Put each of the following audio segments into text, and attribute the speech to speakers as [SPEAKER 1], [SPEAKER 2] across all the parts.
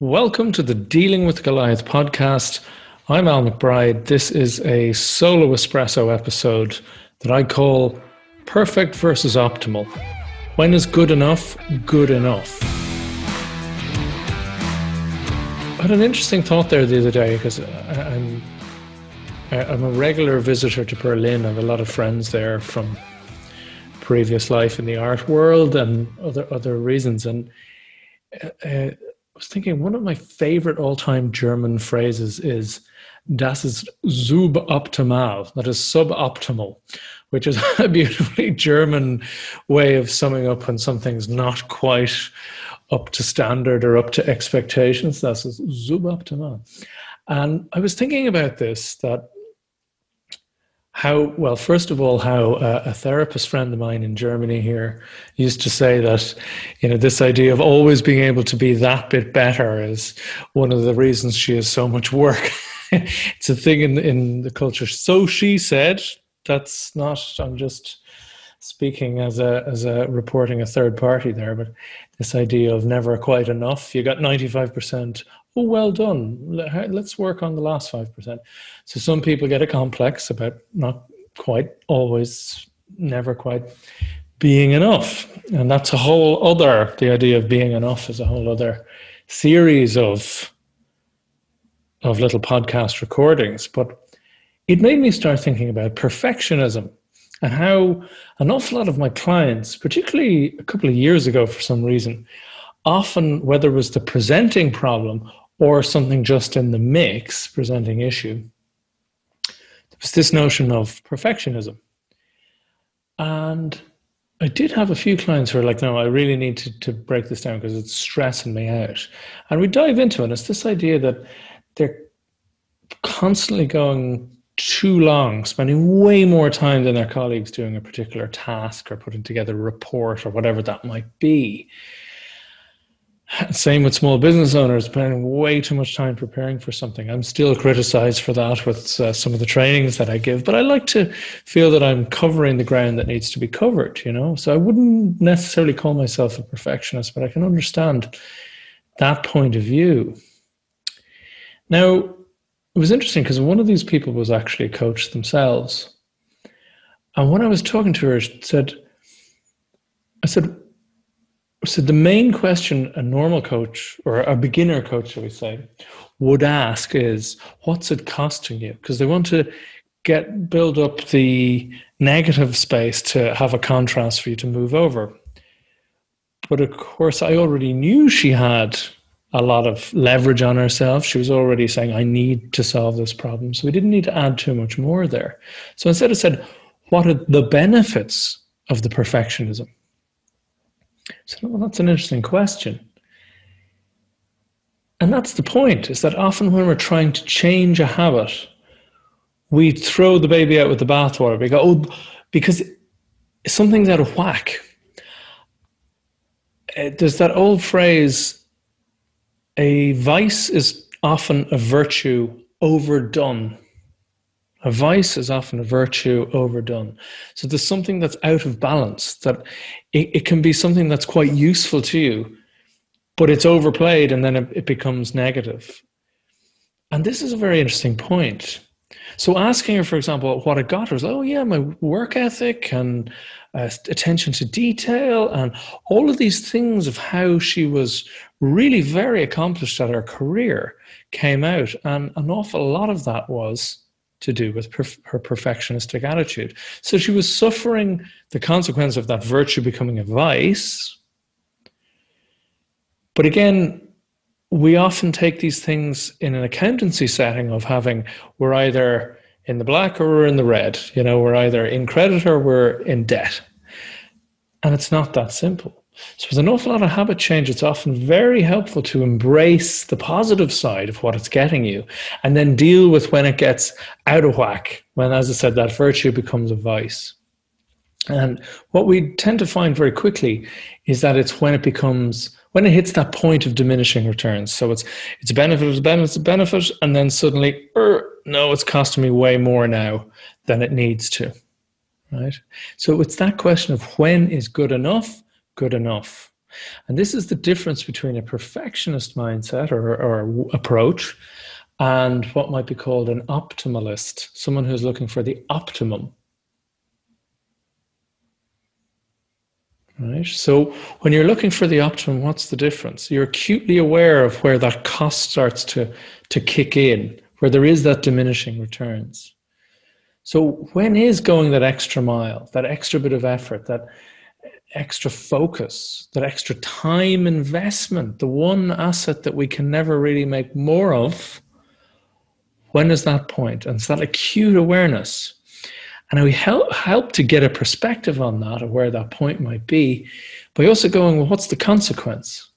[SPEAKER 1] Welcome to the Dealing with Goliath podcast. I'm Al McBride. This is a solo espresso episode that I call Perfect versus Optimal. When is good enough good enough? I had an interesting thought there the other day because I'm a regular visitor to Berlin. I have a lot of friends there from previous life in the art world and other reasons. And I was thinking one of my favorite all-time German phrases is "Das ist suboptimal," that is suboptimal, which is a beautifully German way of summing up when something's not quite up to standard or up to expectations. Das ist suboptimal. And I was thinking about this, that first of all, how a therapist friend of mine in Germany here used to say that, this idea of always being able to be that bit better is one of the reasons she has so much work. It's a thing in the culture. So she said, that's not, I'm just speaking as a reporting a third party there, but this idea of never quite enough. You got 95%. Oh, well done. Let's work on the last 5%. So some people get a complex about not quite always, never quite being enough. And that's the idea of being enough is a whole other series of little podcast recordings. But it made me start thinking about perfectionism and how an awful lot of my clients, particularly a couple of years ago for some reason, often, whether it was the presenting problem or something just in the mix, presenting issue, there was this notion of perfectionism. And I did have a few clients who were like, no, I really need to break this down because it's stressing me out. And we dive into it. It's this idea that they're constantly going too long, spending way more time than their colleagues doing a particular task or putting together a report or whatever that might be. Same with small business owners, spending way too much time preparing for something. I'm still criticized for that with some of the trainings that I give, but I like to feel that I'm covering the ground that needs to be covered, So I wouldn't necessarily call myself a perfectionist, but I can understand that point of view. Now, it was interesting because one of these people was actually a coach themselves. And when I was talking to her, I said, the main question a normal coach or a beginner coach, shall we say, would ask is, what's it costing you? Because they want to build up the negative space to have a contrast for you to move over. But of course, I already knew she had a lot of leverage on herself. She was already saying, I need to solve this problem. So we didn't need to add too much more there. So instead I said, what are the benefits of the perfectionism? So, well, that's an interesting question. And that's the point, is that often when we're trying to change a habit, we throw the baby out with the bathwater. We go, because something's out of whack. There's that old phrase, a vice is often a virtue overdone. A vice is often a virtue overdone. So there's something that's out of balance, that it can be something that's quite useful to you, but it's overplayed and then it becomes negative. And this is a very interesting point. So asking her, for example, what it got her was, my work ethic and attention to detail and all of these things of how she was really very accomplished at her career came out. And an awful lot of that was to do with her perfectionistic attitude. So she was suffering the consequence of that virtue becoming a vice. But again, we often take these things in an accountancy setting of we're either in the black or we're in the red. We're either in credit or we're in debt. And it's not that simple. So there's an awful lot of habit change. It's often very helpful to embrace the positive side of what it's getting you and then deal with when it gets out of whack, when, as I said, that virtue becomes a vice. And what we tend to find very quickly is that it's when it hits that point of diminishing returns. So it's a benefit, and then suddenly, no, it's costing me way more now than it needs to, right? So it's that question of when is good enough good enough? And this is the difference between a perfectionist mindset or approach and what might be called an optimalist, someone who's looking for the optimum. Right? So when you're looking for the optimum, what's the difference? You're acutely aware of where that cost starts to kick in, where there is that diminishing returns. So when is going that extra mile, that extra bit of effort, that extra focus, that extra time investment, the one asset that we can never really make more of, when is that point? And it's that acute awareness. And we help to get a perspective on that, of where that point might be, by also going, well, what's the consequence?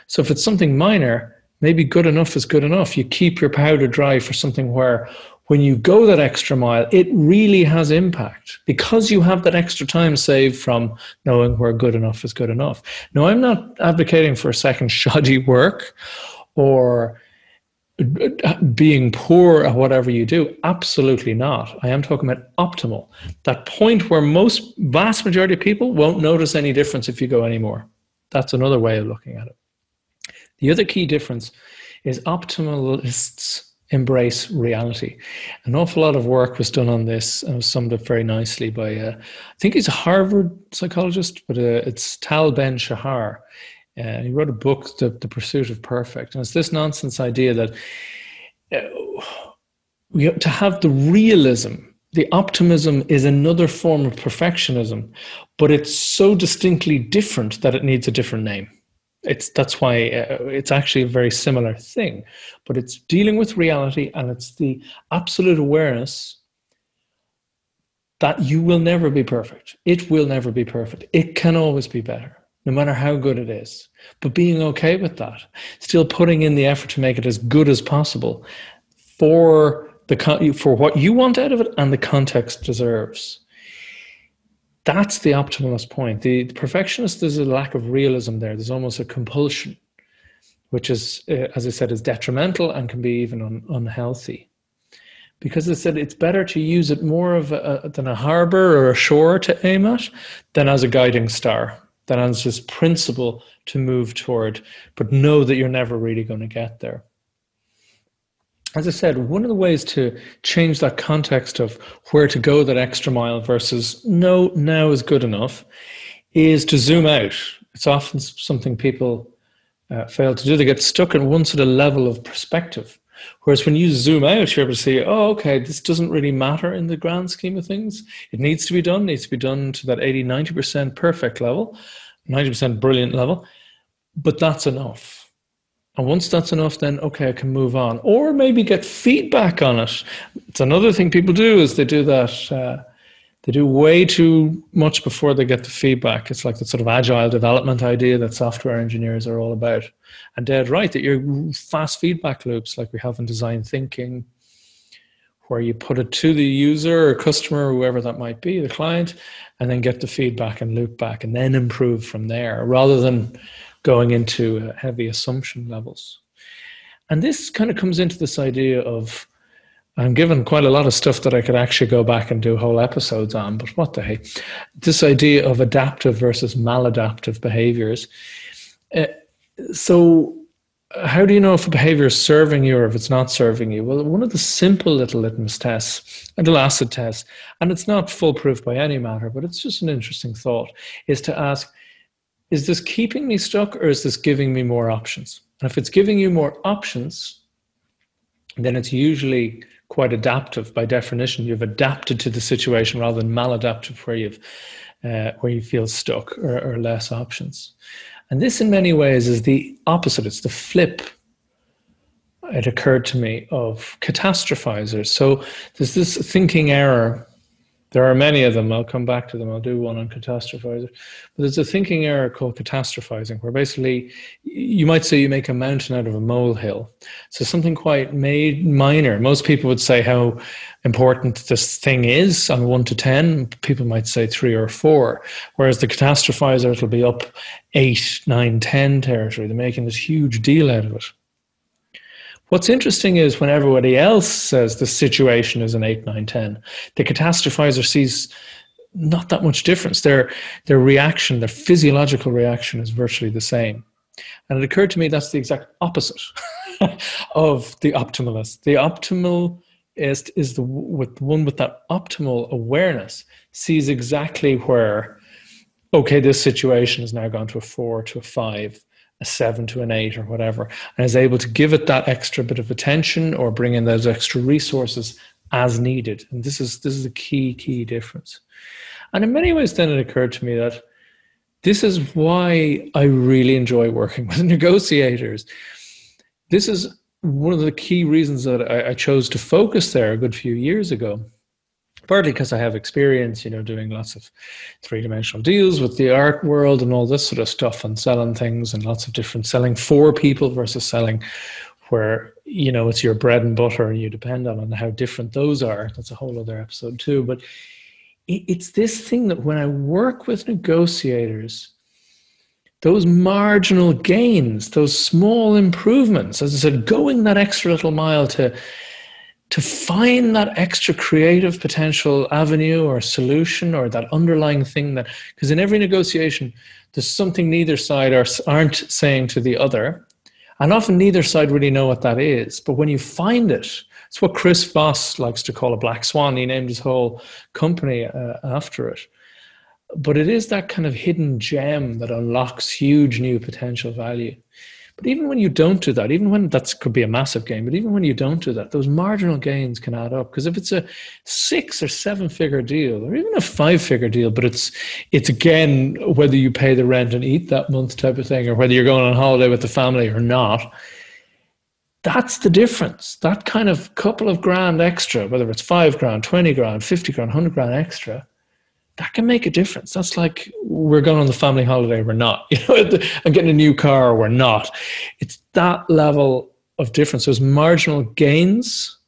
[SPEAKER 1] So if it's something minor, maybe good enough is good enough. You keep your powder dry for something where when you go that extra mile, it really has impact because you have that extra time saved from knowing where good enough is good enough. Now, I'm not advocating for a second shoddy work or being poor at whatever you do. Absolutely not. I am talking about optimal. That point where vast majority of people won't notice any difference if you go anymore. That's another way of looking at it. The other key difference is optimalists embrace reality. An awful lot of work was done on this and was summed up very nicely by, I think he's a Harvard psychologist, but it's Tal Ben-Shahar. He wrote a book, The Pursuit of Perfect. And it's this nonsense idea that we have to have the realism. The optimism is another form of perfectionism, but it's so distinctly different that it needs a different name. That's why it's actually a very similar thing, but it's dealing with reality, and it's the absolute awareness that you will never be perfect. It will never be perfect. It can always be better, no matter how good it is. But being okay with that, still putting in the effort to make it as good as possible for what you want out of it and the context deserves. That's the optimalist point. The perfectionist, there's a lack of realism there. There's almost a compulsion, which is, as I said, is detrimental and can be even unhealthy. Because I said it's better to use it more than a harbor or a shore to aim at than as a guiding star, than as this principle to move toward, but know that you're never really going to get there. As I said, one of the ways to change that context of where to go that extra mile versus no, now is good enough is to zoom out. It's often something people fail to do. They get stuck in one sort of level of perspective. Whereas when you zoom out, you're able to see, oh, okay, this doesn't really matter in the grand scheme of things. It needs to be done to that 80, 90% perfect level, 90% brilliant level, but that's enough. And once that's enough, then, okay, I can move on. Or maybe get feedback on it. It's another thing people do is they do that. They do way too much before they get the feedback. It's like the sort of agile development idea that software engineers are all about. And dead right, that you're fast feedback loops like we have in design thinking, where you put it to the user or customer, or whoever that might be, the client, and then get the feedback and loop back and then improve from there, rather than going into heavy assumption levels. And this kind of comes into this idea of, I'm given quite a lot of stuff that I could actually go back and do whole episodes on, but what the heck? This idea of adaptive versus maladaptive behaviors. So how do you know if a behavior is serving you or if it's not serving you? Well, one of the simple little litmus tests, a little acid test, and it's not foolproof by any matter, but it's just an interesting thought, is to ask, is this keeping me stuck or is this giving me more options? And if it's giving you more options, then it's usually quite adaptive by definition. You've adapted to the situation rather than maladaptive, where you feel stuck or less options. And this in many ways is the opposite. It's the flip, it occurred to me, of catastrophizers. So there's this thinking error. There are many of them. I'll come back to them. I'll do one on catastrophizer. But there's a thinking error called catastrophizing, where basically you might say you make a mountain out of a molehill. So something quite minor. Most people would say how important this thing is on 1 to 10. People might say 3 or 4. Whereas the catastrophizer, it'll be up 8, 9, 10 territory. They're making this huge deal out of it. What's interesting is when everybody else says the situation is an 8, 9, 10, the catastrophizer sees not that much difference. Their reaction, their physiological reaction is virtually the same. And it occurred to me that's the exact opposite of the optimalist. The optimalist is the one with that optimal awareness, sees exactly where, okay, this situation has now gone to a 4 to a 5, a 7 to an 8 or whatever, and is able to give it that extra bit of attention or bring in those extra resources as needed. And this is a key difference. And in many ways then it occurred to me that this is why I really enjoy working with negotiators. This is one of the key reasons that I chose to focus there a good few years ago. Partly because I have experience, doing lots of three-dimensional deals with the art world and all this sort of stuff, and selling things, and lots of different selling for people versus selling where, it's your bread and butter and you depend on it, and how different those are. That's a whole other episode too. But it's this thing that when I work with negotiators, those marginal gains, those small improvements, as I said, going that extra little mile to find that extra creative potential avenue or solution, or that underlying thing that, because in every negotiation, there's something neither side aren't saying to the other. And often neither side really know what that is. But when you find it, it's what Chris Voss likes to call a black swan. He named his whole company after it. But it is that kind of hidden gem that unlocks huge new potential value. But even when you don't do that, even when that could be a massive gain, but even when you don't do that, those marginal gains can add up. Because if it's a 6 or 7 figure deal, or even a 5-figure deal, but it's again, whether you pay the rent and eat that month type of thing, or whether you're going on holiday with the family or not, that's the difference. That kind of couple of grand extra, whether it's 5 grand, 20 grand, 50 grand, 100 grand extra, that can make a difference. That's like, we're going on the family holiday, we're not. I'm getting a new car, we're not. It's that level of difference. Those marginal gains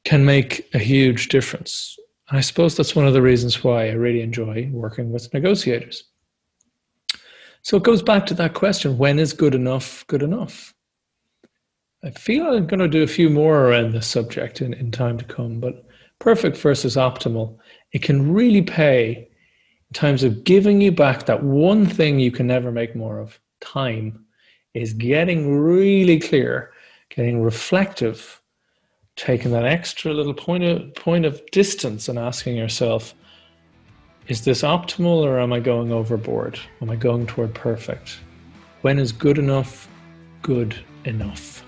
[SPEAKER 1] can make a huge difference. And I suppose that's one of the reasons why I really enjoy working with negotiators. So it goes back to that question, when is good enough good enough? I feel I'm going to do a few more around this subject in time to come, but perfect versus optimal, it can really pay in terms of giving you back that one thing you can never make more of, time, is getting really clear, getting reflective, taking that extra little point of distance and asking yourself, is this optimal or am I going overboard? Am I going toward perfect? When is good enough good enough?